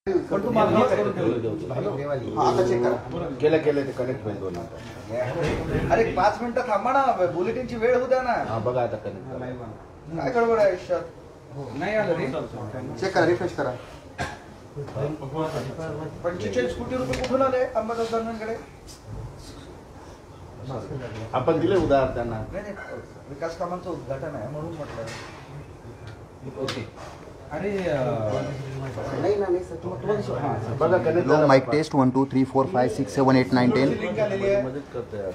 पण तू मला आता चेक करा. केलं ते कनेक्ट होईल 2 मिनिटं. अरे 5 मिनिटं थांबा ना, बुलेटिनची वेळ होऊ द्या ना. हा बघा आता कनेक्ट करा. काय गडबड आहे आयुष्यात? नाही आलं रे. चेक करा, रिफ्रेश करा. 45 कोटी रुपये कुठून आले अंबादास दानवेंकडे? आपण दिले उधार त्यांना. नाही, विकास कामांचं उद्घाटन आहे म्हणून म्हटलं. ओके. अरे नाही ना, नाही सर, तुम्हाला बघा connect low mic taste 1 2 3 4 5 6 7 8 9 10. Link आलेली आहे. मदत करते यार.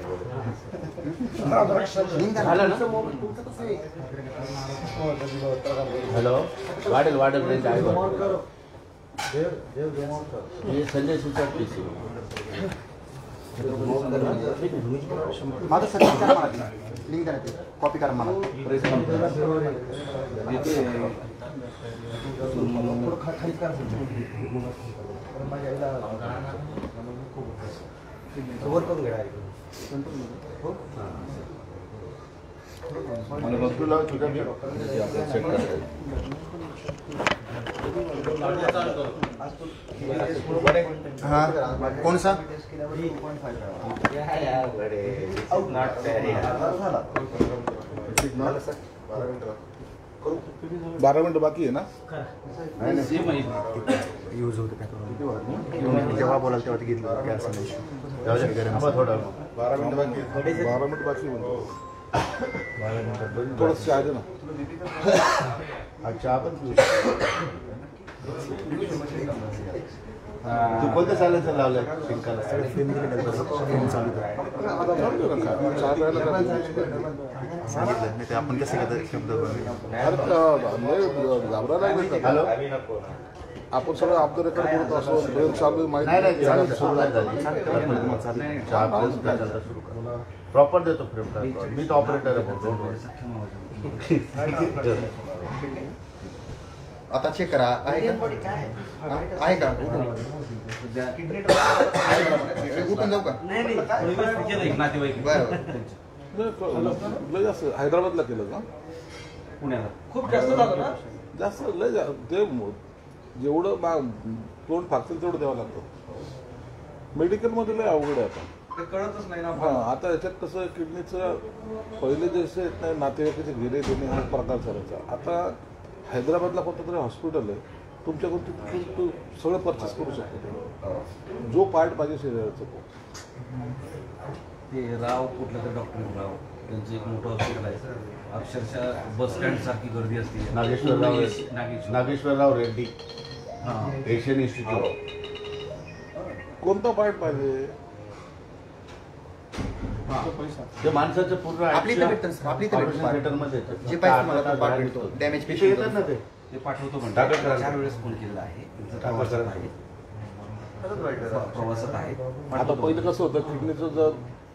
लिंक झालं ना? हॅलो, वाढेल रेंज आहे बरं. हे संजय सुचाट पीसी माझं सर लिंक करा, ते कॉपी करा मला. वर करून घ्या. मला बघूला तुझ्या चेक करते. हाँ कौन सा? 12 मिनिट बाकी आहे ना? यूज होते काय जेव्हा बोलाल तेव्हा ते घेतलं काय असं नाही. थोडं 12 मिनिट बाकी आहे. 12 मिनिट बाकी म्हणतो. थोडंसं चहा दे ना. अच्छा आपण तू कोणत्या सायलेन्सर लावलंय शिंकाला? सांगितलं नाही ते आपण कसं घेतात शब्द. हॅलो, आपण सगळं ऑफ द रेकॉर्ड बोलत असो. ट्रेन चालू नाही चालेल, सुरुवात झाली. सुरू करा. प्रॉपर देतो फ्रेम. मी तो ऑपरेटर आहे. आता चेक करा. आहे का? उठून जाऊ का? लय जास्त हैदराबादला केलं का? पुण्याला खूप जास्त झालं ना. जास्त लय ते जेवढं तोंड फाकतील तेवढं द्यावं लागतं. मेडिकलमध्ये लय अवघड आहे आता. ते कळतच नाही ना. हां, आता याच्यात कसं किडनीचं पहिले जसे येत नाही नातेवाईकाचे घेरे देणे हा प्रकार चालायचा. आता हैदराबादला कोणतं तरी हॉस्पिटल आहे, तुमच्याकडून तिथून तू सगळं परचेस करू शकतो. जो पार्ट पाहिजे शरीराचा तो. ते राव कुठलं तर डॉक्टर राव त्यांचं एक मोठं हॉस्पिटल आहे. अक्षरशः बस स्टँड सारखी गर्दी असते. Nageshwar Rao Reddy, Asian institute. कोणता पार्ट पाहिजे? ते माणसाचं पूर्ण आपली इथे भेटतं सर, आपली इथे भेटतं. थिएटरमध्ये जे पाहिजे तुम्हाला तो पार्ट भेटतो. डॅमेज तिथे येतात ना पेशंट ते. पाठवतो म्हणजे टाटा करा. 4 वेळेस फोन केलेला आहे. त्यांचं प्रवासात आहे. आता पहिलं कसं होतं, किडनीचं जर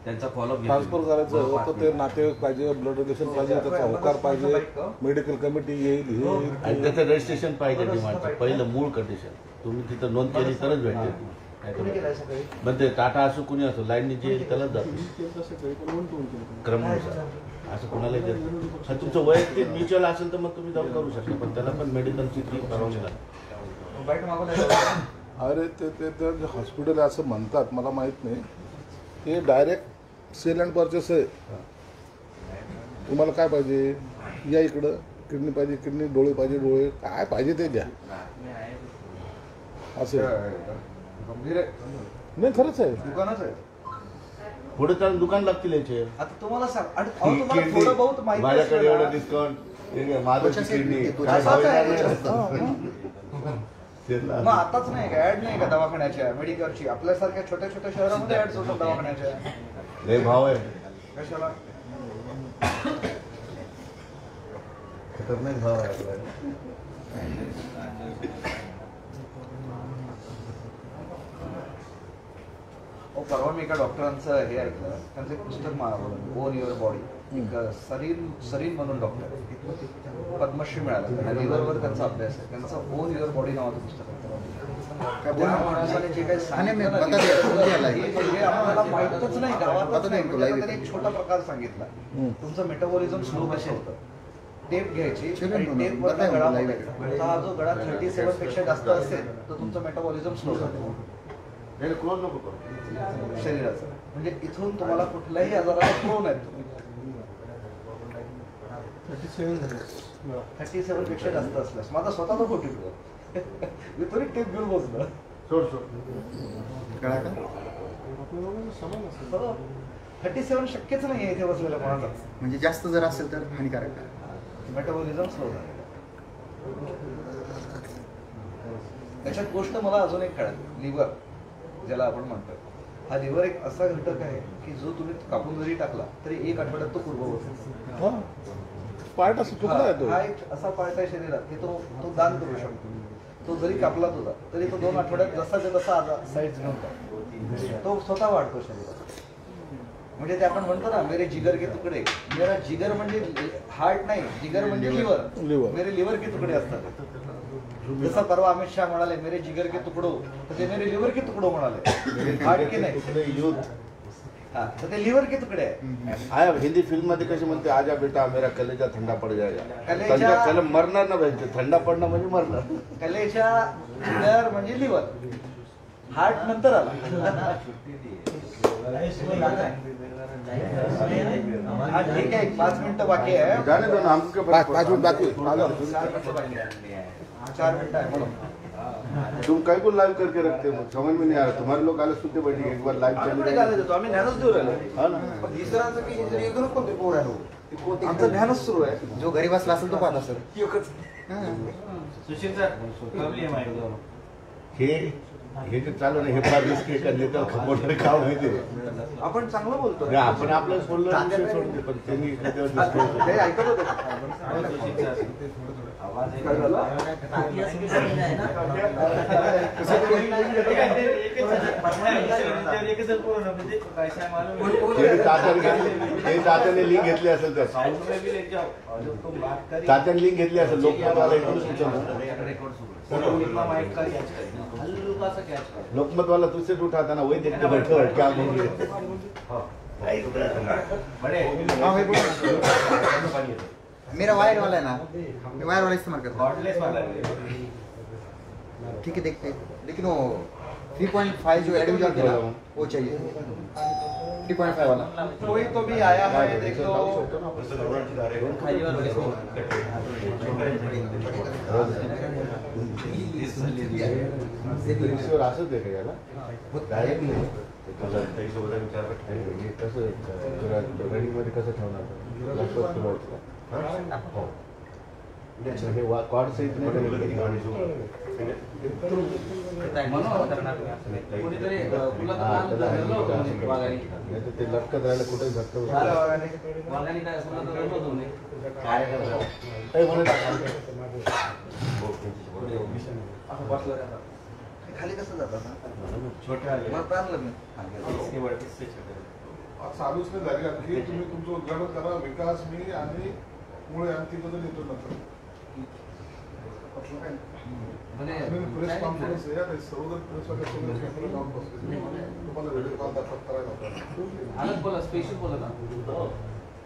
त्यांचा फॉलोअप ट्रान्सफर करायचं तर ते नातेवाईक पाहिजे, ब्लड रिलेशन पाहिजे, त्याचा होकार पाहिजे, मेडिकल कमिटी येईल, आणि त्याचं रजिस्ट्रेशन पाहिजे डिमांडचं. पहिलं मूळ कंडिशन तुम्ही तिथं नोंद केली तरच भेटते. पण ते टाटा असो कुणी असो, लाईननी जे येईल त्यालाच जातो क्रमानुसार. असं कुणाला देत. तुमचं वैयक्तिक म्युच्युअल असेल तर मग तुम्ही जाऊन करू शकता, पण त्याला पण मेडिकलची फी भरावी लागते. अरे ते हॉस्पिटल असं म्हणतात, मला माहीत नाही. ते डायरेक्ट सेल अँड परचेस आहे. तुम्हाला काय पाहिजे, या इकडं. किडनी पाहिजे किडनी, डोळे पाहिजे डोळे, काय पाहिजे ते द्या. असं नाही, खरंच आहे. दुकानच आहे. पुढे चालून दुकान लागतील याचे. आता तुम्हाला सांग, तुम्हाला थोडं बहुत माहिती माझ्याकडे एवढं डिस्काउंट, माझं किडनी काय मग आताच नाही का ऍड नाही का दवाखान्याच्या मेडिकलची? आपल्यासारख्या छोट्या छोट्या शहरामध्ये ऍड होतात दवाखान्याच्या. लय भाव आहे. कशाला? खतरनाक भाव आहे आपल्याला. परवा मी एका डॉक्टरांचं हे ऐकलं. त्यांचं एक पुस्तक मागवलं, ओन युअर बॉडी. एक सरीन म्हणून डॉक्टर, पद्मश्री मिळाला त्यांना. लिव्हरवर त्यांचा अभ्यास आहे. त्यांचं ओन युअर बॉडी नावाचं पुस्तक आहे. त्या माणसाने जे काही सांगितलं आपल्याला माहितच नाही. गावातच नाही. एक छोटा प्रकार सांगितला. तुमचं मेटाबॉलिझम स्लो कसं होतं टेप घ्यायची चिरण आणि होणार. टेपवर बघा गळा live मोडायचा. तर हा जो गळा 37 पेक्षा जास्त असेल तर तुमचं मेटाबॉलिझम स्लो जातो क्लोज नको करू. शरीराचं. म्हणजे इथून तुम्हाला कुठल्याही आजाराला प्रोन आहे तुम्ही. 37 पेक्षा जास्त असल्यास माझा स्वतःचा फोटो मी तरी टेप घेऊन बसलो. सोड. कळा का 37 शक्यच नाही इथे बसलेलं कोणाचा. म्हणजे जास्त जर असेल तर हानिकारक आहे. मेटाबॉलिझम स्लो झालं. त्याच्यात गोष्ट मला अजून एक कळाली, लिव्हर ज्याला आपण म्हणतो. हा लिव्हर एक असा घटक आहे की जो तुम्ही कापून जरी टाकला तरी 1 आठवड्यात तो पूर्ववत. पार्ट असं तुकडा आहे तो. हा एक असा पार्ट आहे शरीरात की तो दान करू शकतो. तो जरी कापला तुझा तरी तो 2 आठवड्यात जसाच्या तसा साईज घेऊन जातो. तो स्वतः वाढतो शरीरात. म्हणजे ते आपण म्हणतो ना मेरे जिगर के तुकडे. मेरा जिगर म्हणजे हार्ट नाही, जिगर म्हणजे लिव्हर. मेरे लिव्हर के तुकडे असतात. जसं परवा अमित शहा म्हणाले मेरे जिगर के तुकडो, तर ते मेरे लिव्हर के तुकडो म्हणाले, हार्ट के नाही. युद्ध हा तर ते लिव्हर के तुकडे आहे. आया हिंदी फिल्म मध्ये कशी म्हणते आजा बेटा मेरा कलेजा थंडा पड जाएगा. कलेजा- कले मरणार ना पाहिजे, थंडा पडणं म्हणजे मरणार. कलेच्या जिगर म्हणजे लिव्हर, हार्ट नंतर आला. हा ठीक आहे, 5 मिनिटं बाकी आहे. जाने दो ना हमको क्या फर्क 5 मिनिट बाकी पड़ता है? 4 मिनिटं आहे बोलो. तुम कई को लाइव करके रखते हो, समझ में नहीं आ रहा. तुम्हारे लोग आले सुनते बैठे एक बार लाइव आम्ही चले कुठे गाले देतो, आम्ही ज्ञानच देऊ राहिलो. हा ना. पण इतरांचं की इंजिनिअरिंग करून कोणते पोर आहे, आमचं ज्ञानच सुरू आहे. जो गरीब असला असेल तो पाहत असेल. सुशील सर प्रॉब्लेम आहे. हे जे चालू नाही हे फार रिस्की करणे तर मोठं काम माहिती आपण चांगलं बोलतो. आपण आपलं सोडलं विषय सोडते पण त्यांनी एखाद्यावर discuss ते ऐकत होते. काय झालं? ते तात्याने लिंक घेतली असेल तर तात्याने लिंक घेतली असेल लोकमतवाला इकडून लोकमतवाला तुझसे उठाता ना वही देखते बैठे बैठ क्या मेरा वायर वाला है ना, मैं वायर वाला इस्तेमाल करता हूँ. ठीक है देखते हैं. लेकिन वो 3.5 जो एडविजन है ना वो चाहिए. 3.5 वाला. कोई तो भी आया है देखो. असंच आहे का याला डायरेक्ट नाही कसं रनिंग मध्ये कसं ठेवणार हे कॉड सहित ते लटकत राहिलं कुठे झटकं खाली कसं जातात मला ताणलं मी. चालूच नाही झाली आणखी. तुम्ही तुमचं उद्घाटन करा. विकास मी आणि मुळे आणखी बदल येतो नंतर. प्रेस कॉन्फरन्स आहे सर्व प्रेस तुम्हाला व्हिडिओ कॉल दाखवत करायला. अलग बोला, स्पेशल बोला ना.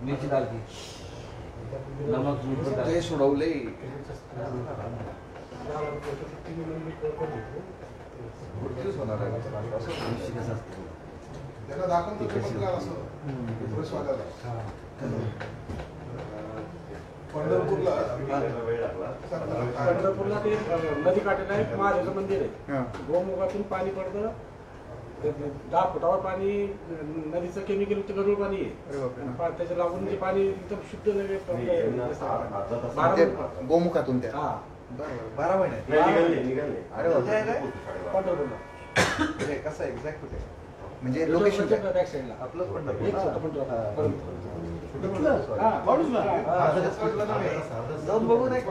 मिरची डाल की नमक मीठ डाल. ते सोडवले. होणार आहे त्यांना दाखवतो ते पत्रकार असं प्रेसवाल्याला. पंढरपूरला ते नदी काठाला एक महादेवाचं मंदिर आहे. गोमुखातून पाणी पडतं. 10 फुटावर पाणी नदीचं केमिकल गढूळ पाणी आहे. त्याच्या लागून ते पाणी एकदम शुद्ध गोमुखातून त्या. हा 12 महिने. अरे होते आहे काय पंढरपूरला. कसं एक्झॅक्ट कुठे म्हणजे लोकेशन बॅक साईडला आपलंच पंढरपूर. एक स्वतः पंढरपूर. जाऊन बघू नाही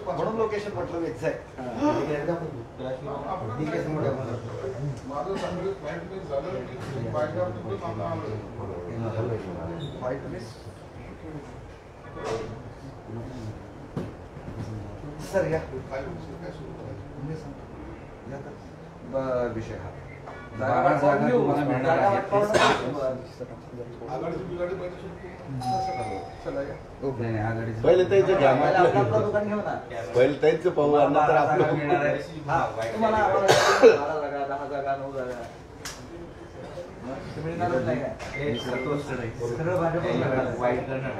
म्हणून लोकेशन म्हटलं एक्झॅक्ट. माझं सांगितलं फ्लाईट मिस झालं की बायकार तिकडून आलं. White miss. सर या काय सुरू करायचं? विषय हा 12 जागा तुम्हाला मिळणार आहेत. आघाडीची बिघाडी पाहिजे चला या. नाही, नाही, आघाडीचं पहिले त्याचं घ्या पहिलं आपलं आपलं. दुकान घेऊ ना. पहिले त्याचं पाहू आणि नंतर जागा आपलं मिळणार आहे. तुम्हाला 12 जागा, 10 जागा, 9 जागा. ते मिळणारच नाही काय? हे सरळ भाजपच वाईट करणार.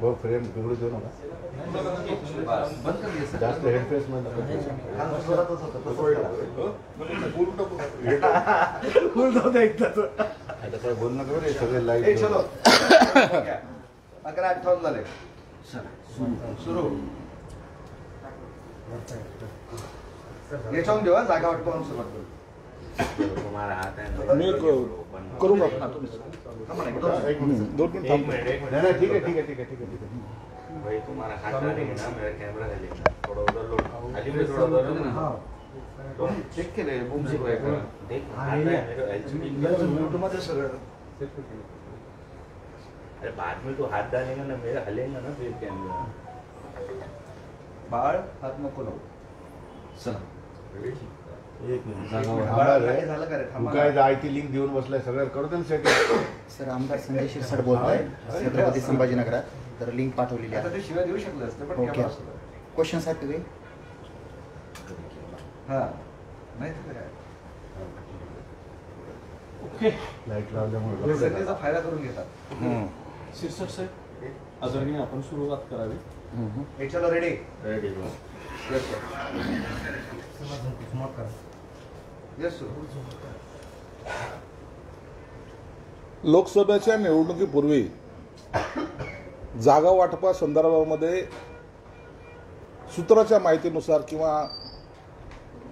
भाऊ फ्रेम बिघडू देऊ नका. बंद कर दे सर. जास्त हेडफेस मध्ये काल जोरातच होतं, तसंच करा. बोलून टाकू. फुल जाऊ दे एकदाच. आता काय बोल नका रे सगळे ए, लाईट चलो. 11:58 झाले. सुरू. याच्याहून देवा जागा वाटपावून सुरुवात करू. तुम्हाला हात आहे मी करू का थांबा ना, 2 एक मिनिट 2 मिनिट थांब. नाही ठीक आहे ठीक आहे ठीक आहे ठीक आहे ठीक आहे भाई तुम्हारा हाथ डालेंगे ना मेरा कैमरा डालेगा थोड़ा उधर लो खाली में थोड़ा उधर लो ना तो चेक केले बूम सुरू आहे का? देख हाथ है मेरे एलसीडी यूट्यूबमध्ये सगळं. अरे बाद में तो हाथ डालेगा ना मेरा हलेगा ना फिर कैमरा बाळ हात नको लावू. चला एक मिनिट बाळ काय झालं का रे? तू थांबा काय ना. आयटी लिंक देऊन बसलाय सगळ्यात करतो ना सेटिंग. सर आमदार संजय शिरसाट बोलतोय छत्रपती संभाजीनगरात. तर लिंक पाठवलेली आता आहे. ते शिवाय देऊ शकले असते पण ओके. कॅमेरा सुरू आहे. क्वेश्चन्स आहेत तुम्ही? हा नाही तर काय ओके. लाईट लावल्यामुळे संधीचा फायदा करून घेतात. शीर्षक साहेब आदरणीय आपण सुरुवात करावी. हे चलो ready. Ready yes sir. Yes sir. लोकसभेच्या निवडणुकीपूर्वी जागा वाटपा संदर्भामध्ये सूत्राच्या माहितीनुसार किंवा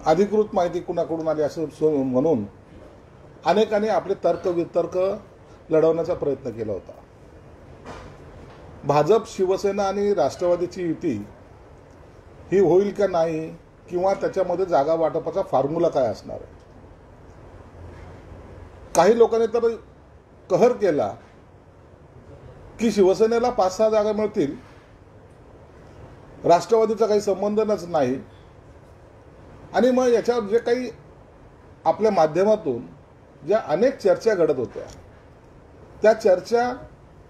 अधिकृत माहिती कुणाकडून आली असं म्हणून अनेकांनी आपले तर्क वितर्क लढवण्याचा प्रयत्न केला होता. भाजप शिवसेना आणि राष्ट्रवादीची युती ही होईल का नाही किंवा त्याच्यामध्ये जागा वाटपाचा फॉर्म्युला काय असणार आहे. काही लोकांनी तर कहर केला की शिवसेनेला 5-6 जागा मिळतील, राष्ट्रवादीचा काही संबंधच नाही. आणि मग याच्यावर जे काही आपल्या माध्यमातून ज्या अनेक चर्चा घडत होत्या त्या चर्चा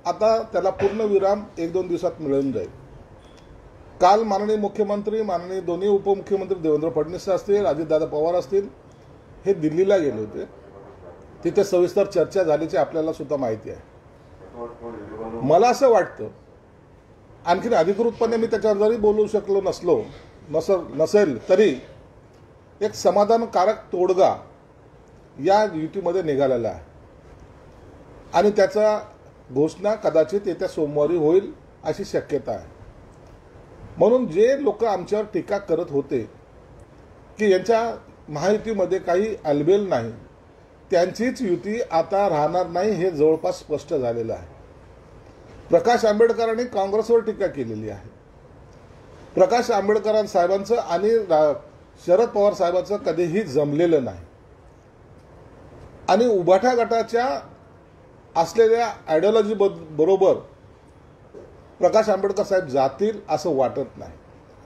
आता त्याला पूर्ण विराम 1-2 दिवसात मिळून जाईल. काल माननीय मुख्यमंत्री, माननीय दोन्ही उपमुख्यमंत्री देवेंद्र फडणवीस असतील, अजितदादा पवार असतील, हे दिल्लीला गेले होते. तिथे सविस्तर चर्चा झाल्याची आपल्याला सुद्धा माहिती आहे. मला असं वाटतं आणखीन अधिकृतपणे मी त्याच्यावर जरी बोलू शकलो नसेल तरी एक समाधानकारक तोडगा या युतीमध्ये निघालेला आहे आणि त्याचा घोषणा कदाचित येत्या सोमवारी होईल अशी शक्यता आहे. म्हणून जे लोक आमच्यावर टीका करत होते की यांच्या महायुतीमध्ये काही अलबेल नाही, त्यांचीच युती आता राहणार नाही हे जवळपास स्पष्ट झालेलं आहे. प्रकाश आंबेडकरांनी काँग्रेसवर टीका केलेली आहे. प्रकाश आंबेडकर साहेबांचं आणि शरद पवार साहेबांचं कधीही जमलेलं नाही आणि उभाठा गटाच्या असलेल्या आयडिओलॉजी बरोबर प्रकाश आंबेडकर साहेब जातील असं वाटत नाही.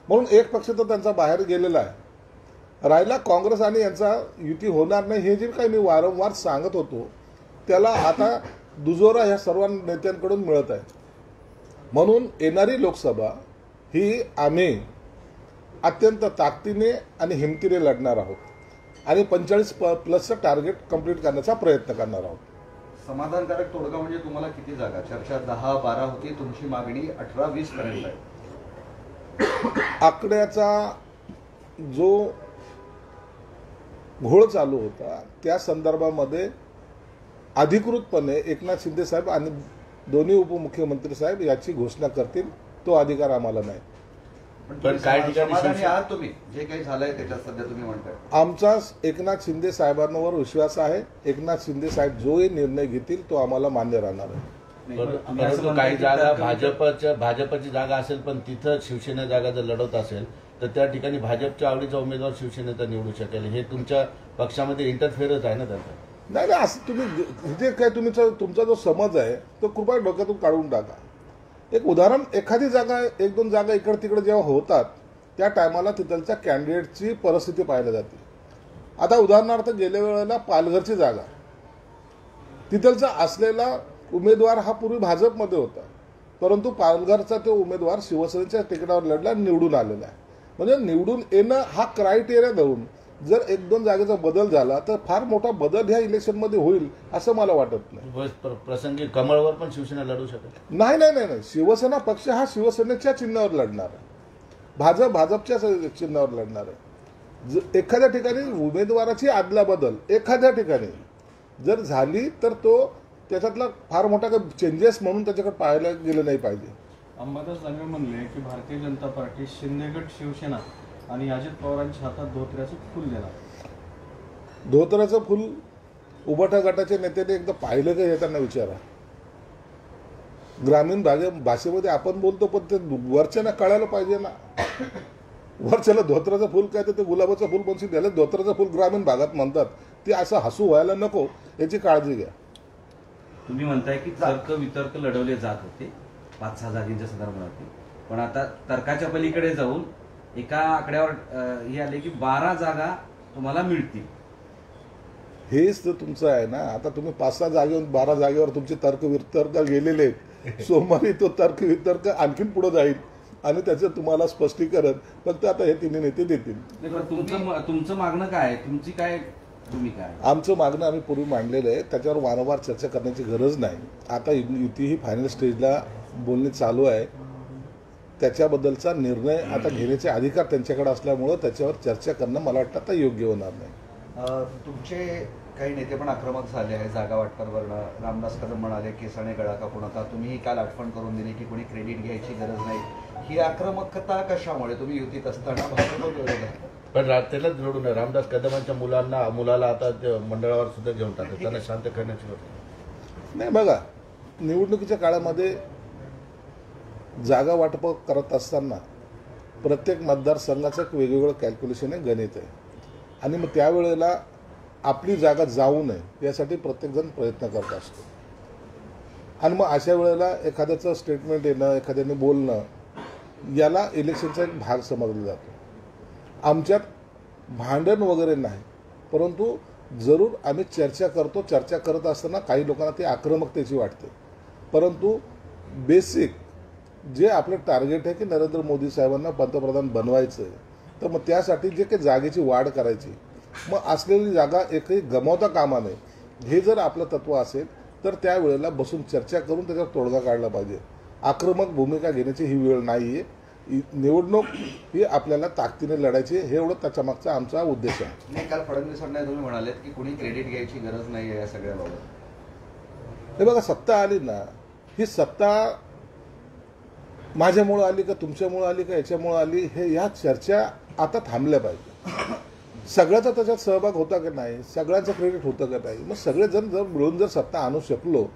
म्हणून एक पक्ष तर त्यांचा बाहेर गेलेला आहे. राहिला काँग्रेस आणि यांचा युती होणार नाही हे जे काही मी वारंवार सांगत होतो त्याला आता दुजोरा ह्या सर्व नेत्यांकडून मिळत आहे. म्हणून येणारी लोकसभा ही आम्ही अत्यंत ताकदीने आणि हिमतीने लढणार आहोत आणि 45+ टार्गेट कंप्लीट करण्याचा प्रयत्न करणार आहोत. समाधानकारक तोडगा म्हणजे तुम्हाला किती जागा? चर्चा 10-12 होती, तुमची मागणी 18-20 पर्यंत आहे. आकड्याचा जो घोळ चालू होता त्या संदर्भामध्ये अधिकृतपणे एकनाथ शिंदे साहेब आणि दोन्ही उपमुख्यमंत्री साहेब याची घोषणा करतील. तो अधिकार आम्हाला नाही. पण काही ठिकाणी समाधानी आहात तुम्ही जे काही झालंय त्याच्यात सध्या तुम्ही म्हणताय? आमचा एकनाथ शिंदे साहेबांवर विश्वास आहे. एकनाथ शिंदे साहेब जोही निर्णय घेतील तो आम्हाला मान्य राहणार आहे. परंतु काही जागा भाजपची जागा असेल पण तिथं शिवसेना जागा जर लढवत असेल तर त्या ठिकाणी भाजपच्या आवडीचा उमेदवार शिवसेनेचा निवडू शकेल. हे तुमच्या पक्षामध्ये इंटरफेअरच आहे ना त्याचा. नाही असं तुम्ही जे काय तुमचा जो समज आहे तो कृपया डोक्यातून काढून टाका. एक उदाहरण, एखादी जागा 1-2 जागा इकडे तिकडे जेव्हा होतात त्या टायमाला तिथलच्या कॅन्डिडेटची परिस्थिती पाहायला जाते. आता उदाहरणार्थ गेल्या वेळेला पालघरची जागा, तिथलचा असलेला उमेदवार हा पूर्वी भाजपमध्ये होता, परंतु पालघरचा तो उमेदवार शिवसेनेच्या तिकिटावर लढला, निवडून आलेला आहे. म्हणजे निवडून येणं हा क्रायटेरिया धरून जर 1-2 जागेचा बदल झाला तर फार मोठा बदल ह्या इलेक्शनमध्ये होईल असं मला वाटत नाही. प्रसंगी कमळवर पण शिवसेना लढू शकते. नाही. शिवसेना पक्ष हा शिवसेनेच्या चिन्हावर लढणार आहे, भाजपच्या चिन्हावर लढणार आहे. एखाद्या ठिकाणी उमेदवाराची आदलाबदल एखाद्या ठिकाणी जर झाली तर तो त्याच्यातला फार मोठा काही चेंजेस म्हणून त्याच्याकडे पाहायला गेलं नाही पाहिजे. अंबादास दानवे म्हणले की भारतीय जनता पार्टी शिंदेगड शिवसेना आणि अजित पवारांच्या हातात धोत्र्याचं फुल देणार. धोत्र्याचं फुल उभाटा गटाच्या नेत्याने एकदा पाहिलं का येताना विचारा. ग्रामीण भाषेमध्ये आपण बोलतो, पण ते वरच्याला कळायला पाहिजे ना. वरच्याला धोत्राचं फुल काय तर ते गुलाबाचं फुल पण त्याला धोत्राचं फुल ग्रामीण भागात म्हणतात. ते असं हसू व्हायला नको याची काळजी घ्या. तुम्ही म्हणताय की तर्क वितर्क लढवले जात होते 5-6 जागेच्या संदर्भात, पण आता तर्काच्या पलीकडे जाऊन एका आकड्यावर हे आले की 12 जागा तुम्हाला मिळतील. हेच तर तुमचं आहे ना. आता तुम्ही 5-6 जागेवर 12 जागेवर तुमचे तर्क वितर्क गेलेले आहेत. सोमवारी तो तर्क वितर्क आणखीन पुढे जाईल आणि त्याचं तुम्हाला स्पष्टीकरण फक्त आता हे 3 नेते देतील. तुमचं मागणं काय, तुमची काय भूमिका आहे? आमचं मागणं आम्ही पूर्वी मांडलेलं आहे, त्याच्यावर वारंवार चर्चा करण्याची गरज नाही. आता युती ही फायनल स्टेजला बोलणी चालू आहे, त्याच्याबद्दलचा निर्णय आता घेण्याचे अधिकार त्यांच्याकडे असल्यामुळं त्याच्यावर चर्चा करणं मला वाटतं आता योग्य होणार नाही. तुमचे काही नेते पण आक्रमक झाले आहे जागा वाटपावरनं. रामदास कदम म्हणाले केसाने गळा कापू नका. तुम्ही काल आठवण करून दिली की कोणी क्रेडिट घ्यायची गरज नाही. ही आक्रमकता कशामुळे? तुम्ही युतीत असताना भाजप विरोध आहे, पण त्यालाच जोडून आहे. रामदास कदमांच्या मुलाला आता मंडळावर सुद्धा घेऊन टाकतात, त्यांना शांत करण्याची गरज नाही. बघा, निवडणुकीच्या काळामध्ये जागा वाटप करत असताना प्रत्येक मतदारसंघाचं एक वेगवेगळं कॅल्क्युलेशन आहे, गणित आहे. आणि मग त्यावेळेला आपली जागा जाऊ नये यासाठी प्रत्येकजण प्रयत्न करत असतो. आणि मग अशा वेळेला एखाद्याचं स्टेटमेंट येणं, एखाद्याने बोलणं, याला इलेक्शनचा एक भाग समजला जातो. आमच्यात भांडण वगैरे नाही, परंतु जरूर आम्ही चर्चा करतो. चर्चा करत असताना काही लोकांना ती आक्रमकतेची वाटते, परंतु बेसिक जे आपलं टार्गेट आहे की नरेंद्र मोदी साहेबांना पंतप्रधान बनवायचं आहे, तर मग त्यासाठी जे काही जागेची वाढ करायची, मग असलेली जागा एकही गमावता कामा नये, हे जर आपलं तत्व असेल तर त्यावेळेला बसून चर्चा करून त्याच्यावर तोडगा काढला पाहिजे. आक्रमक भूमिका घेण्याची ही वेळ नाही आहे. निवडणूक ही आपल्याला ताकदीने लढायची, हे एवढं त्याच्या मागचा आमचा उद्देश आहे. नाही, काल फडणवीसांना तुम्ही म्हणालेत की कुणी क्रेडिट घ्यायची गरज नाही आहे या सगळ्याबाबत. हे बघा, सत्ता आली ना, ही सत्ता माझ्यामुळं आली का तुमच्यामुळं आली का याच्यामुळं आली, हे या चर्चा आता थांबल्या पाहिजे. सगळ्याचा त्याच्यात सहभाग होता का नाही, सगळ्यांचं क्रेडिट होतं का नाही. मग सगळेजण जर मिळून जर सत्ता आणू शकलो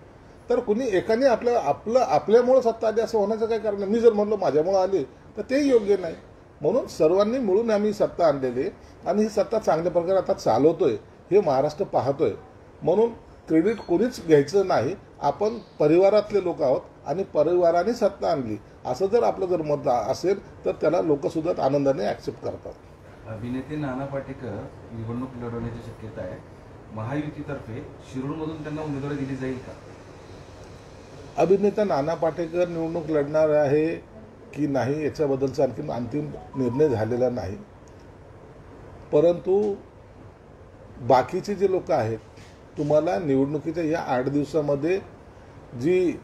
तर कुणी एकाने आपल्यामुळं सत्ता आली असं होण्याचं काही कारण नाही. मी जर म्हणलो माझ्यामुळं आली तर ते योग्य नाही. म्हणून सर्वांनी मिळून आम्ही सत्ता आणलेली आणि ही सत्ता चांगल्या प्रकारे आता चालवतोय, हे महाराष्ट्र पाहतोय. म्हणून क्रेडिट कोणीच घ्यायचं नाही. आपण परिवारातले लोक आहोत आणि परिवाराने सत्ता आणली असं जर आपलं जर मत असेल तर त्याला लोकसुद्धा आनंदाने ॲक्सेप्ट करतात. अभिनेते नाना पाटेकर निवडणूक लढवण्याची शक्यता आहे. महायुतीतर्फे शिरूरमधून त्यांना उमेदवारी दिली जाईल का? अभिनेता नाना पाटेकर निवडणूक लढणार आहे की नाही याच्याबद्दलचा आणखी अंतिम निर्णय झालेला नाही, परंतु बाकीचे जे लोक आहेत, तुम्हाला निवडणुकीच्या या 8 दिवसामध्ये जी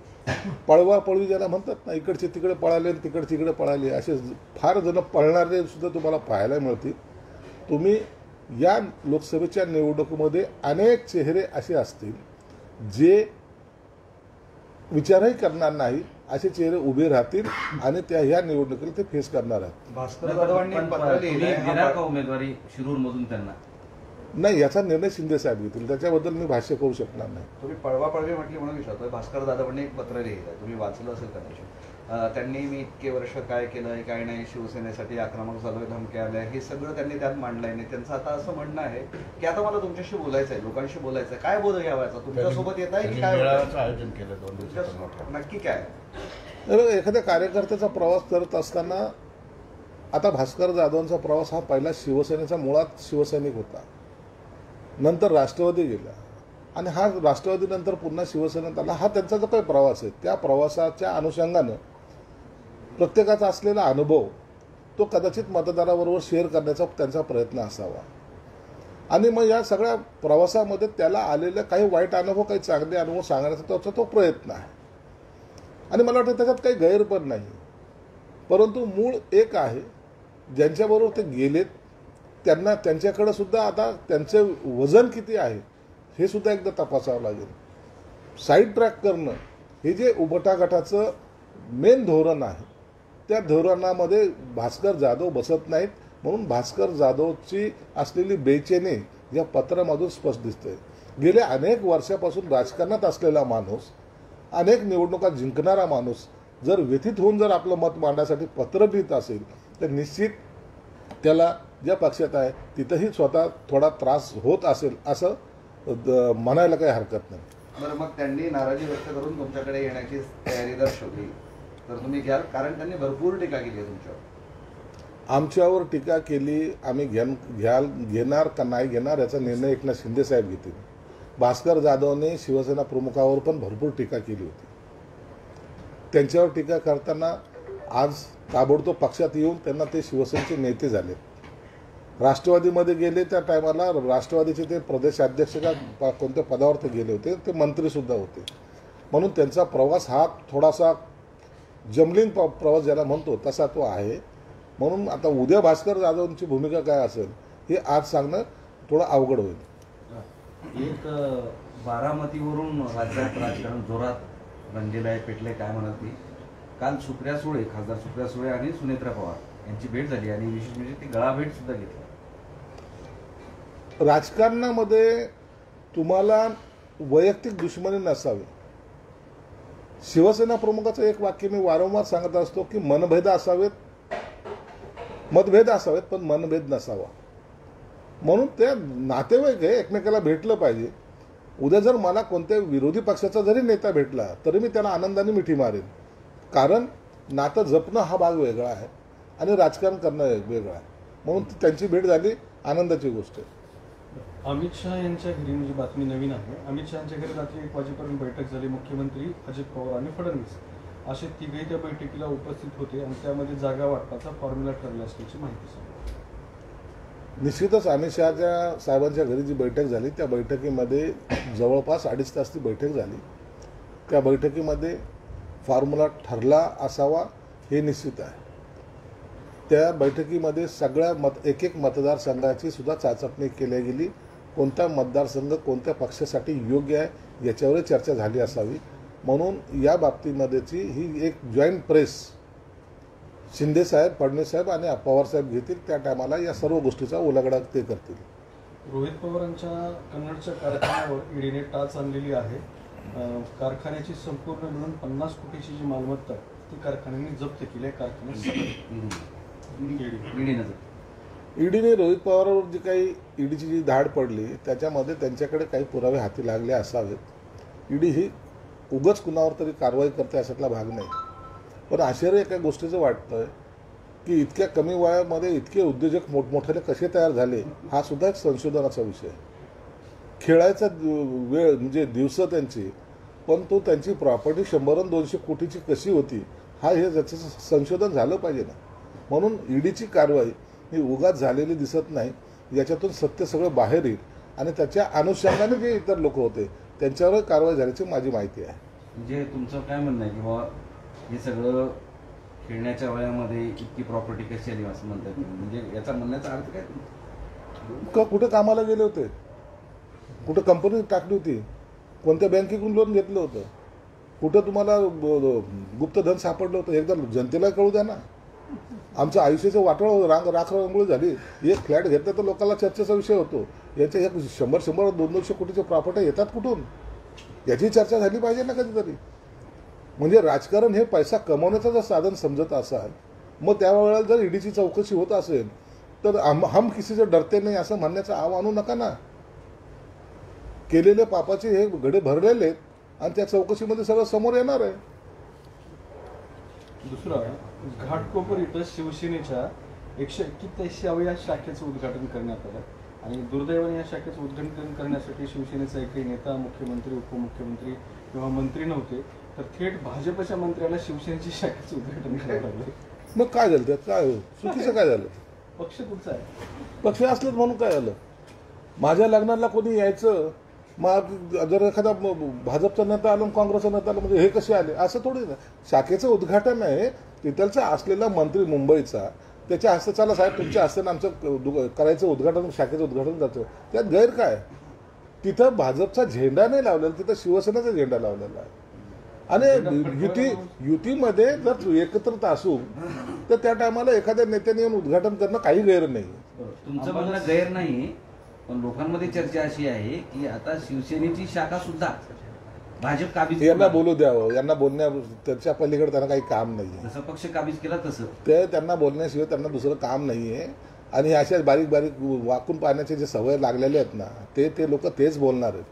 पळवापळवी ज्याला म्हणतात ना, इकडचे तिकडे पळाले तिकडचे तिकडे पळाले, असे फार जण पळणारे सुद्धा तुम्हाला पाहायला मिळतील. तुम्ही या लोकसभेच्या निवडणुकीमध्ये अनेक चेहरे असे असतील जे विचारही करणार नाही, असे चेहरे उभे राहतील आणि त्या ह्या निवडणुकीला ते फेस करणार आहेत. भास्कर जाधवांनी पत्र लिहिलंय उमेदवारी शिरूरमधून त्यांना नाही, याचा निर्णय शिंदे साहेब घेतील, त्याच्याबद्दल मी भाष्य करू शकणार नाही. तुम्ही पळवापळवी म्हटली म्हणून विचारतोय. भास्कर जाधवांनी एक पत्र लिहिलं, तुम्ही वाचलं असेल कदाचित. त्यांनी मी इतके वर्ष काय केलंय काय नाही, शिवसेनेसाठी आक्रमक झालोय, धमक्या आल्या, हे सगळं त्यांनी त्यात मांडलंय. नाही, त्यांचं आता असं म्हणणं आहे की आता मला तुमच्याशी बोलायचं आहे, लोकांशी बोलायचं आहे. काय बोल घ्यावायचा तुमच्यासोबत येत आहे की काय आयोजन केलं 2 दिवसाचं? नक्की काय? एखाद्या कार्यकर्त्याचा प्रवास करत असताना, आता भास्कर जाधवांचा प्रवास हा पहिला शिवसेनेचा मुळात शिवसैनिक होता. नंतर राष्ट्रवादी गेला आणि हा राष्ट्रवादीनंतर पुन्हा शिवसेनेत आला. हा त्यांचा जो काही प्रवास आहे त्या प्रवासाच्या अनुषंगानं प्रत्येकाचा असलेला अनुभव तो कदाचित मतदाराबरोबर शेअर करण्याचा त्यांचा प्रयत्न असावा. आणि मग या सगळ्या प्रवासामध्ये त्याला आलेले काही वाईट अनुभव काही चांगले अनुभव सांगण्याचा त्याचा तो प्रयत्न आहे. आणि मला वाटतं त्याच्यात काही गैर पण नाही. परंतु मूळ एक आहे, ज्यांच्याबरोबर ते गेलेत त्यांना त्यांच्याकडे सुद्धा आता त्यांचे वजन किती आहे हे सुद्धा एकदा तपासावं लागेल. साईड ट्रॅक करणं हे जे उभटा गटाचं मेन धोरण आहे त्या धोरणामध्ये भास्कर जाधव बसत नाहीत. म्हणून भास्कर जाधवची असलेली बेचैनी या पत्रामधून स्पष्ट दिसते. गेल्या अनेक वर्षापासून राजकारणात असलेला माणूस, अनेक निवडणुका जिंकणारा माणूस जर व्यथित होऊन जर आपलं मत मांडण्यासाठी पत्र लिहित असेल तर निश्चित त्याला ज्या पक्षात आहे तिथंही स्वतः थोडा त्रास होत असेल असं म्हणायला काही हरकत नाही. बरं, मग त्यांनी नाराजी व्यक्त करून तुमच्याकडे येण्याची तयारी दर्शवली तर तुम्ही घ्याल? कारण त्यांनी भरपूर टीका केली आहे तुमच्यावर. आमच्यावर टीका केली, आम्ही घेणार का नाही घेणार याचा निर्णय एकनाथ शिंदे साहेब घेतील. भास्कर जाधवने शिवसेना प्रमुखावर पण भरपूर टीका केली होती. त्यांच्यावर टीका करताना आज ताबडतोब पक्षात येऊन त्यांना ते शिवसेनेचे नेते झाले. राष्ट्रवादीमध्ये गेले त्या टायमाला राष्ट्रवादीचे ते प्रदेशाध्यक्ष का कोणत्या पदावर ते गेले होते, ते मंत्रीसुद्धा होते. म्हणून त्यांचा प्रवास हा थोडासा जमलीन प्रवास ज्याला म्हणतो तसा तो आहे. म्हणून आता उद्या भास्कर जाधवांची भूमिका काय असेल हे आज सांगणं थोडं अवघड होईल. एक बारामतीवरून राज्यात राजकारण जोरात रंगलेलं आहे, पेटले काय म्हणाल ती. काल सुप्रिया सुळे, खासदार सुप्रिया सुळे आणि सुनेत्रा पवार यांची भेट झाली आणि विशेष म्हणजे ती गळाभेट सुद्धा घेतली. राजकारणामध्ये तुम्हाला वैयक्तिक दुश्मनी नसावी. शिवसेना प्रमुखाचं एक वाक्य मी वारंवार सांगत असतो की मतभेद असावेत पण मनभेद नसावा. म्हणून त्या नातेवाईक आहे, एकमेकाला भेटलं पाहिजे. उद्या जर मला कोणत्या विरोधी पक्षाचा जरी नेता भेटला तरी मी त्याला आनंदाने मिठी मारेन. कारण नातं जपणं हा भाग वेगळा आहे आणि राजकारण करणं वेगळं आहे. म्हणून त्यांची भेट झाली, आनंदाची गोष्ट आहे. अमित शहा यांच्या घरी, म्हणजे बातमी नवीन आहे, अमित शहा यांच्या घरी रात्री 1 वाजेपर्यंत बैठक झाली. मुख्यमंत्री अजित पवार आणि फडणवीस असे तिघेही त्या बैठकीला उपस्थित होते आणि त्यामध्ये जागा वाटपाचा फॉर्म्युला ठरला असल्याची माहिती सांगा. निश्चितच अमित शहाच्या साहेबांच्या घरी जी बैठक झाली त्या बैठकीमध्ये जवळपास 2.5 तास ती बैठक झाली. त्या बैठकीमध्ये फॉर्म्युला ठरला असावा हे निश्चित आहे. त्या बैठकीमध्ये सगळ्या एक मतदारसंघाची सुद्धा चाचपणी केली गेली. कोणता मतदारसंघ कोणत्या पक्षासाठी योग्य आहे याच्यावर चर्चा झाली असावी. म्हणून या बाबतीमध्येची ही एक जॉईंट प्रेस शिंदे साहेब, फडणवीस साहेब आणि पवार साहेब घेतील. त्या टायमाला या सर्व गोष्टीचा उलगडा ते करतील. रोहित पवारांच्या कन्नडच्या कारखान्यावर ईडीने टाच आणलेली आहे. कारखान्याची संपूर्ण मिळून 50 कोटीची जी मालमत्ता ती कारखान्याने जप्त केली आहे. ईडीने रोहित पवारांवर जी काही ईडीची जी धाड पडली त्याच्यामध्ये त्यांच्याकडे काही पुरावे हाती लागले असावेत. ईडी ही उगाच कुणावर तरी कारवाई करते अशातला भाग नाही. पण आश्चर्य एका गोष्टीचं वाटतं की इतक्या कमी वयामध्ये इतके उद्योजक मोठमोठ्याने कसे तयार झाले हा सुद्धा एक संशोधनाचा विषय. खेळायचा वेळ म्हणजे दिवस त्यांची, पण तो त्यांची प्रॉपर्टी 100-200 कोटीची कशी होती हे त्याचं संशोधन झालं पाहिजे ना. म्हणून ईडीची कारवाई ही उगाच झालेली दिसत नाही. याच्यातून सत्य सगळं बाहेर येईल आणि त्याच्या अनुषंगाने जे इतर लोक होते त्यांच्यावर कारवाई झाल्याची माझी माहिती आहे. म्हणजे तुमचं काय म्हणणं आहे की बाबा हे सगळं खेळण्याच्या वयामध्ये इतकी प्रॉपर्टी कशी आली असं म्हणतात, म्हणजे याचा म्हणण्याचा अर्थ काय? कुठे कामाला गेले होते, कुठं कंपनी टाकली होती, कोणत्या बँकेकडून लोन घेतलं होतं, कुठं तुम्हाला गुप्तधन सापडलं होतं, एकदा जनतेला कळू द्या ना. आमचं आयुष्याचं वाटोळ राखरांगोळी झाली. एक फ्लॅट घेतलं तर लोकांना चर्चेचा विषय होतो. याच्या 100-200 कोटीच्या प्रॉपर्टी येतात कुठून याची चर्चा झाली पाहिजे ना कधीतरी. म्हणजे राजकारण हे पैसा कमवण्याचं जर साधन समजत असाल मग त्यावेळेला जर ईडीची चौकशी होत असेल तर हम किसीचे डरते नाही असं म्हणण्याचं आव आणू नका ना. केलेले पापाचे हे घडे भरलेले आहेत आणि त्या चौकशीमध्ये सगळं समोर येणार आहे. दुसरं, घाटकोपर इथं शिवसेनेच्या 141व्या शाखेचं उद्घाटन करण्यात आलं. आणि दुर्दैवाने या शाखेचं उद्घाटन करण्यासाठी शिवसेनेचा एकही नेता, मुख्यमंत्री, उपमुख्यमंत्री किंवा मंत्री नव्हते, तर थेट भाजपच्या मंत्र्याला शिवसेनेची शाखेचं उद्घाटन करावं लागलं. मग काय झालं त्यात? काय चुकीचं काय झालं? पक्ष कुठचा आहे? पक्ष असलं म्हणून काय झालं? माझ्या लग्नाला कोणी यायचं, मग जर एखादा भाजपचा नेता आला, काँग्रेसचा नेता आला, म्हणजे हे कसे आले असं थोडी ना. शाखेचं उद्घाटन आहे, तिथलचा असलेला मंत्री मुंबईचा त्याच्या हस्ते, चला साहेब तुमच्या हस्ते आमचं करायचं उद्घाटन, शाखेचं उद्घाटन जातं, त्यात गैर काय? तिथं भाजपचा झेंडा नाही लावलेला, तिथं शिवसेनेचा झेंडा लावलेला आहे. आणि युतीमध्ये जर एकत्रित असू तर त्या टायमाला एखाद्या नेत्याने येऊन उद्घाटन करणं काही गैर नाही. तुमचं म्हणणं गैर नाही, पण लोकांमध्ये चर्चा अशी आहे की आता शिवसेनेची शाखा सुद्धा भाजप काबीज, यांना बोलू द्यावं, यांना बोलण्या त्याच्या पलीकडे त्यांना काही काम नाहीये. जसं पक्ष काबीज केला तसं ते त्यांना बोलण्याशिवाय त्यांना दुसरं काम नाहीये. आणि अशा बारीक बारीक वाकून पाहण्याचे जे सवय लागलेले आहेत ना, ते लोक तेच बोलणार आहेत.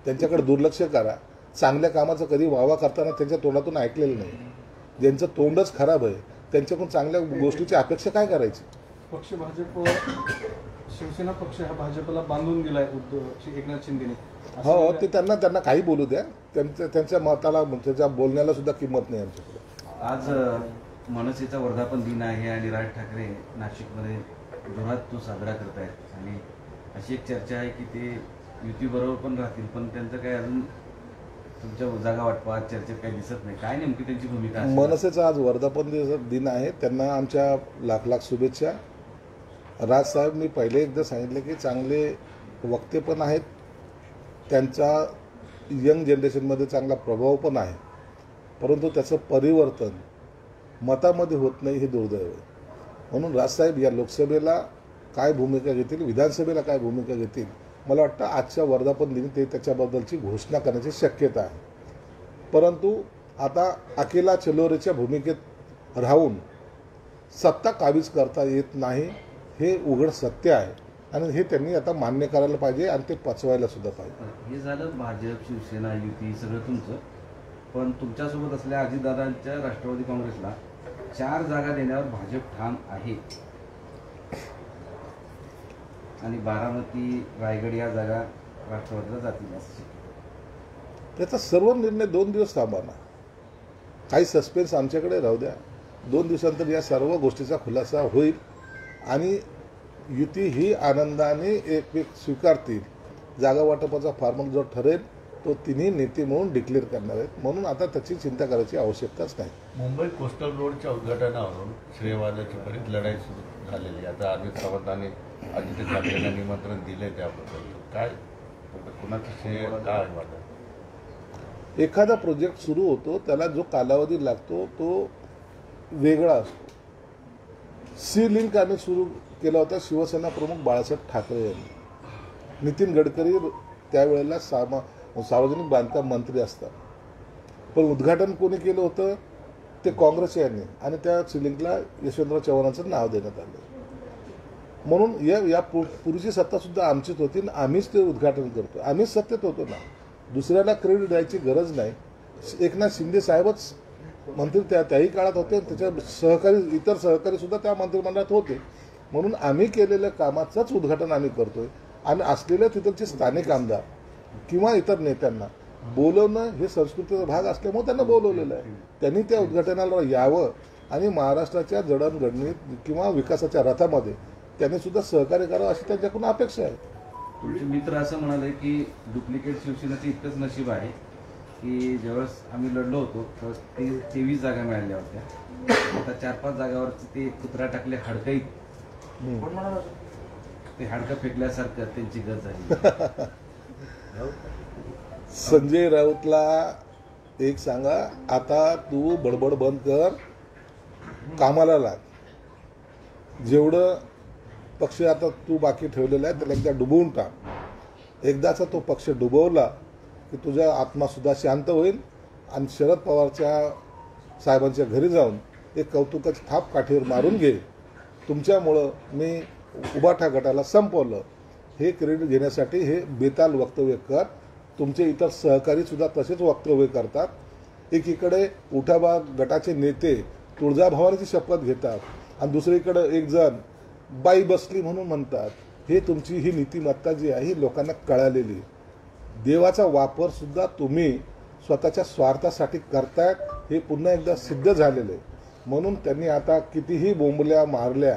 त्यांच्याकडे दुर्लक्ष करा. चांगल्या कामाचं कधी वावा करताना त्यांच्या तोंडातून ऐकलेलं नाही. ज्यांचं तोंडच खराब आहे त्यांच्याकडून चांगल्या गोष्टीची अपेक्षा काय करायची? पक्ष भाजप, शिवसेना पक्ष हा भाजपला बांधून दिलाय एकनाथ शिंदेने. हो, ते त्यांना काही बोलू द्या. त्यांच्या मताला, त्यांच्या बोलण्याला सुद्धा किंमत नाही आमच्याकडे. आज मनसेचा वर्धापन दिन आहे आणि राज ठाकरे नाशिकमध्ये जोरात तो साजरा करतायत आणि अशी एक चर्चा आहे की ते युतीबरोबर पण राहतील, पण त्यांचं काय अजून तुमच्या जागा वाटपात चर्चेत काही दिसत नाही. काय नेमकी त्यांची भूमिका आहे? मनसेचा आज वर्धापन दिन आहे, त्यांना आमच्या लाख लाख शुभेच्छा. राजसाहेब, मी पहिले एकदा सांगितलं की चांगले वक्ते पण आहेत, त्यांचा यंग जनरेशनमध्ये चांगला प्रभाव पण आहे, परंतु त्याचं परिवर्तन मतामध्ये होत नाही, हे दुर्दैव आहे. म्हणून राजसाहेब या लोकसभेला काय भूमिका घेतील, विधानसभेला काय भूमिका घेतील, मला वाटतं आजच्या वर्धापन दिनी ते त्याच्याबद्दलची घोषणा करण्याची शक्यता आहे. परंतु आता अकेला चलोरेच्या भूमिकेत राहून सत्ता काबीज करता येत नाही, हे उघड सत्य आहे. आणि हे त्यांनी आता मान्य करायला पाहिजे आणि ते पचवायला सुद्धा पाहिजे. हे झालं भाजप, शिवसेना, युती सगळं तुमचं, पण तुमच्यासोबत असलेल्या अजितदादांच्या राष्ट्रवादी काँग्रेसला 4 जागा देण्यावर भाजप ठाम आहे आणि बारामती, रायगड या जागा राष्ट्रवादीला जातील. त्याचा सर्व निर्णय 2 दिवस थांबा ना, काही सस्पेन्स आमच्याकडे राहू द्या. 2 दिवसांतर या सर्व गोष्टीचा खुलासा होईल आणि युती ही आनंदाने एक स्वीकारतील. जागा वाटपाचा फॉर्म्युला जो ठरेल तो तिन्ही नेते म्हणून डिक्लेअर करणार आहेत. म्हणून आता त्याची चिंता करायची आवश्यकताच नाही. मुंबई कोस्टल रोडच्या उद्घाटनावरून श्रेयवादाची बरीच लढाई सुरू झालेली. आता अजित सावंतांनी आदित्य ठाकरेंना निमंत्रण दिले, त्याबद्दल काय कुणाचं श्रेय काय वाटत? एखादा प्रोजेक्ट सुरू होतो त्याला जो कालावधी लागतो तो वेगळा असतो. सी लिंक आम्ही सुरू केला होता शिवसेना प्रमुख बाळासाहेब ठाकरे यांनी. नितीन गडकरी त्यावेळेला सार्वजनिक बांधकाम मंत्री असतात, पण उद्घाटन कोणी केलं होतं ते काँग्रेस यांनी आणि त्या सी लिंकला यशवंतराव चव्हाणांचं नाव देण्यात आलं. म्हणून या पुढची सत्ता सुद्धा आमचीच होती आणि आम्हीच ते उद्घाटन करतो. आम्हीच सत्तेत होतो ना, दुसऱ्याला क्रेडिट द्यायची गरज नाही. एकनाथ शिंदे साहेबच मंत्री त्याही काळात होते, त्याच्या इतर सहकारी सुद्धा त्या मंत्रिमंडळात होते. म्हणून आम्ही केलेल्या कामाचंच उद्घाटन आम्ही करतोय आणि असलेल्या तिथलचे स्थानिक आमदार किंवा इतर नेत्यांना बोलवणं हे संस्कृतीचा भाग असल्यामुळे त्यांना बोलवलेलं आहे. त्यांनी त्या उद्घाटनाला यावं आणि महाराष्ट्राच्या जडणघडणीत किंवा विकासाच्या रथामध्ये त्यांनी सुद्धा सहकार्य करावं अशी त्यांच्याकडून अपेक्षा आहे. तुमचे मित्र असं म्हणाले की डुप्लिकेट शिवसेनेचं इतकंच नशीब आहे की ज्यावेळेस आम्ही लढलो होतो तर 23 जागा मिळाल्या होत्या, आता 4-5 जागावरती ते कुत्रा टाकले हाडकईत, ते हाडकं फेकल्यासारखं त्यांची गत झाली. संजय राऊतला एक सांगा, आता तू बडबड बंद कर, कामाला लाग. जेवढं पक्ष आता तू बाकी ठेवलेला आहे त्याला एकदा डुबवून टाक. एकदाचा तो पक्ष डुबवला की तुझा आत्मा सुद्धा शांत होईल आणि शरद पवारच्या साहेबांच्या घरी जाऊन एक कौतुकाची थाप काठीवर मारून घे. तुमच्यामुळं मी उबाठा गटाला संपवलं हे क्रेडिट घेण्यासाठी हे बेताल वक्तव्य कर. तुमचे इतर सहकारी सुद्धा तसेच वक्तव्य करतात. एकीकडे उठावा गटाचे नेते तुळजाभवानीची शपथ घेतात आणि दुसरीकडे एक जण बाई बसली म्हणून म्हणतात. हे तुमची ही नीतिमत्ता जी आहे ही लोकांना कळालेली आहे. देवाचा वापर सुद्धा तुम्ही स्वतःच्या स्वार्थासाठी करतायत हे पुन्हा एकदा सिद्ध झालेलं आहे. म्हणून त्यांनी आता कितीही बोंबल्या मारल्या,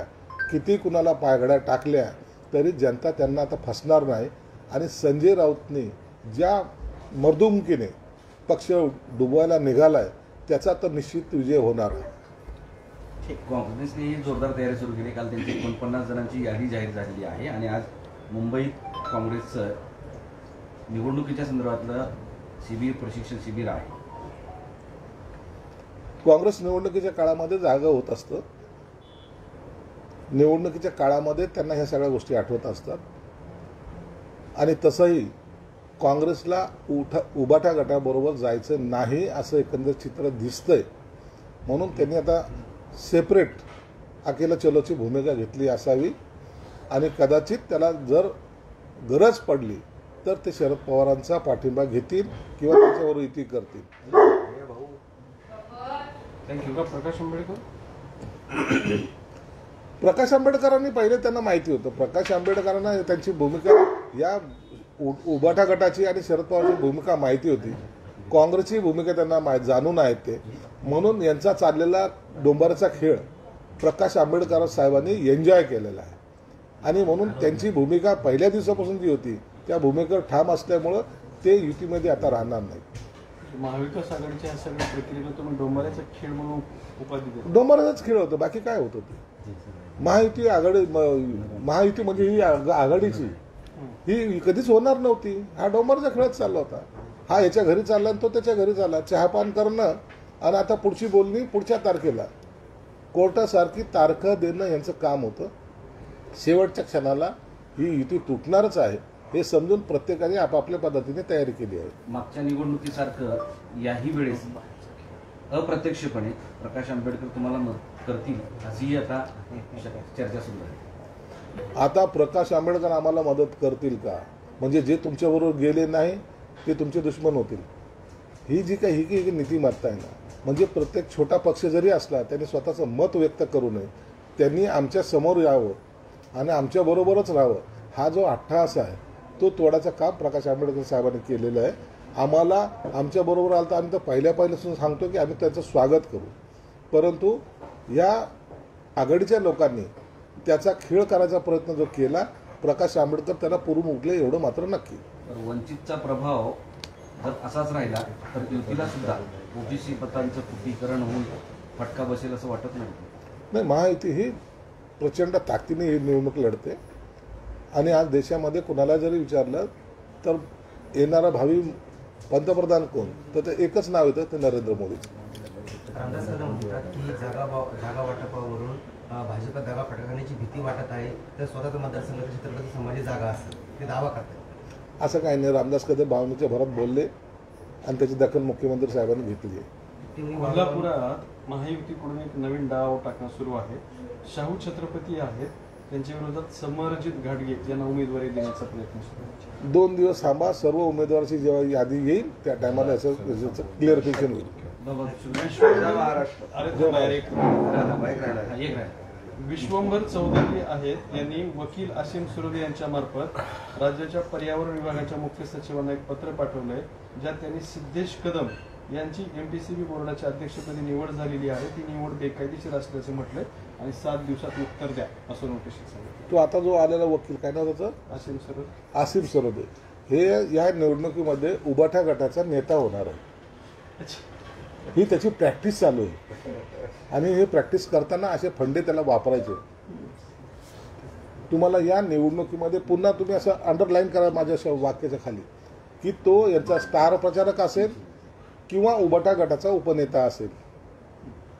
किती कुणाला पायघड्या टाकल्या तरी जनता त्यांना आता फसणार नाही. आणि संजय राऊतने ज्या मर्दुमकीने पक्ष डुबवायला निघालाय त्याचा तर निश्चित विजय होणार आहे. काँग्रेसने जोरदार तयारी सुरू केली. काल त्यांची 49 जणांची यादी जाहीर झालेली आहे आणि आज मुंबईत काँग्रेसचं निवडणुकीच्या संदर्भातलं शिबिर, प्रशिक्षण शिबिर आहे. काँग्रेस निवडणुकीच्या काळामध्ये जागा होत असतं. निवडणुकीच्या काळामध्ये त्यांना ह्या सगळ्या गोष्टी आठवत असतात. आणि तसंही काँग्रेसला उबाटा गटाबरोबर जायचं नाही असं एकंदर चित्र दिसतंय. म्हणून त्यांनी आता सेपरेट अकेला चलोची भूमिका घेतली असावी. आणि कदाचित त्याला जर गरज पडली तर ते शरद पवारांचा पाठिंबा घेतील किंवा त्याच्यावर युती करतील. थँक्यू. प्रकाश आंबेडकर प्रकाश आंबेडकरांनी पहिले त्यांना माहिती होतं. प्रकाश आंबेडकरांना त्यांची भूमिका या उबाटा गटाची आणि शरद पवारांची भूमिका माहिती होती. काँग्रेसची भूमिका त्यांना जाणून आहेत ते. म्हणून यांचा चाललेला डोंबाराचा खेळ प्रकाश आंबेडकर साहेबांनी एन्जॉय केलेला आहे. आणि म्हणून त्यांची भूमिका पहिल्या दिवसापासून जी होती त्या भूमिकेवर ठाम असल्यामुळं ते युतीमध्ये आता राहणार नाही. महाविकास आघाडीच्या ह्या सगळ्या प्रक्रियेला तुम्ही डोंबाऱ्याचा खेळ म्हणून उपाधी देता. डोंबाराचाच खेळ होतं, बाकी काय होतं ते. महायुती म्हणजे ही आघाडीची ही कधीच होणार नव्हती. हा डोंबाराचा खेळच चालला होता. हा याच्या घरी चालला आणि तो त्याच्या घरी चालला, चहापान करणं आणि आता पुढची बोलणी पुढच्या तारखेला. कोर्टासारखी तारखं देणं यांचं काम होतं. शेवटच्या क्षणाला ही युती तुटणारच आहे हे समजून प्रत्येकाने आपापल्या पद्धतीने तयारी केली आहे. मागच्या निवडणुकीसारखं याही वेळेस अप्रत्यक्षपणे प्रकाश आंबेडकर तुम्हाला मदत करतील अशीही आता चर्चा सुरू आहे. आता प्रकाश आंबेडकर आम्हाला मदत करतील का? म्हणजे जे तुमच्याबरोबर गेले नाही ते तुमचे दुश्मन होतील. ही जी काही ही नीतिमत्ता आहे ना, म्हणजे प्रत्येक छोटा पक्ष जरी असला त्यांनी स्वतःचं मत व्यक्त करू नये. त्यांनी आमच्या समोर यावं आणि आमच्याबरोबरच राहावं. हा जो अट्टहास आहे तो तोडाचं काम प्रकाश आंबेडकर साहेबांनी केलेलं आहे. आम्हाला आमच्याबरोबर आलं तर आम्ही तर पहिल्यापासून सांगतो की आम्ही त्याचं स्वागत करू. परंतु या आघाडीच्या लोकांनी त्याचा खेळ करायचा प्रयत्न जो केला, प्रकाश आंबेडकर त्याला पुरून उठले एवढं मात्र नक्की. वंचितचा प्रभाव जर असाच राहिला तर युतीला सुद्धा ओबीसी मतांचं फुटीकरण होऊन फटका बसेल असं वाटत नाही. महायुती ही प्रचंड ताकदीने ही निवडणूक लढते. आणि आज देशामध्ये कुणाला जरी विचारलं तर येणारा भावी पंतप्रधान कोण, तर ते एकच नाव येतं, ते नरेंद्र मोदी. रामदास कदम म्हणतात की जागा वाटपावरून भाजपला जागा फटकण्याची भीती वाटत आहे, तर स्वतःचा मतदारसंघ छत्रपती संभाजी जागा असेल ते दावा करतात. असं काही नाही. रामदास कदम भावनेच्या भरात बोलले आणि त्याची दखल मुख्यमंत्री साहेबांनी घेतली आहे. कोल्हापुरात महायुतीकडून एक नवीन डाव टाकणं सुरू आहे. शाहू छत्रपती आहेत, त्यांच्या विरोधात समरजित घाटगे यांना उमेदवारी देण्याचा प्रयत्न सुरू आहे. 2 दिवस थांबा, सर्व उमेदवाराची जेव्हा यादी येईल त्या टायमाला याचं क्लिअरिफिकेशन होईल. विश्वंभर चौधरी आहेत, यांनी वकील असीम सुरवे यांच्या मार्फत राज्याच्या पर्यावरण विभागाच्या मुख्य सचिवांना एक पत्र पाठवलंय, ज्यात त्यांनी सिद्धेश कदम यांची एमपीसीबी बोर्डाच्या अध्यक्षपदी निवड झालेली आहे, ती निवड बेकायदेशीर असल्याचं म्हटलंय आणि 7 दिवसात उत्तर द्या असं नोटीस सांगितलं. तो आता जो आलेला वकील काय नाव त्याचं, आसिम सरोदे, हे या निवडणुकीमध्ये उबाठा गटाचा नेता होणार आहे. ही त्याची प्रॅक्टिस चालू आहे आणि हे प्रॅक्टिस करताना असे फंडे त्याला वापरायचे. तुम्हाला या निवडणुकीमध्ये पुन्हा तुम्ही असं अंडरलाईन करा माझ्या वाक्याच्या खाली की तो यांचा स्टार प्रचारक असेल किंवा उबाटा गटाचा उपनेता असेल.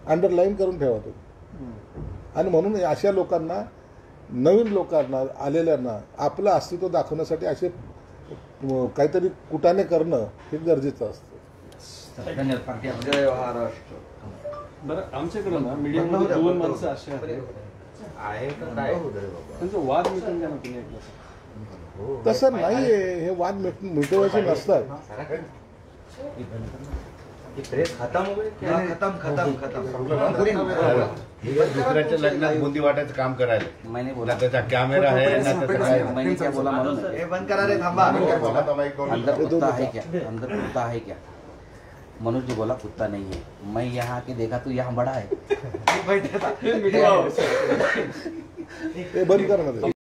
अंडरलाईन करून ठेवा तो. आणि म्हणून अशा लोकांना, नवीन लोकांना आलेल्यांना आपलं अस्तित्व दाखवण्यासाठी असे काहीतरी कुटाने करणं हे गरजेचं असतं. धन्यवाद. जय महाराष्ट्र. बरं, आमच्याकडे ना मीडियामध्ये 2 माणसं असे आहेत त्यांचं वाद मिटून द्या ना तुम्ही ऐकलं. तसं नाहीये, हे वाद मिटवायचे नसतात. ये प्रेस खत्म हो गई क्या? हे दुसऱ्याच्या लग्नात बुंदी वाटायचं काम करायला मैंने ना बोला त्याचा कॅमेरा आहे ना त्याचं काय मैंने क्या बोला मालूम है? हे बंद करा रे, थांबा. अंदर कुत्ता है क्या? अंदर कुत्ता है क्या? मनोज जी बोला कुत्ता नहीं है। मैं यहाँ आके देखा तो यहाँ बड़ा है। हे बंद करा ना ते.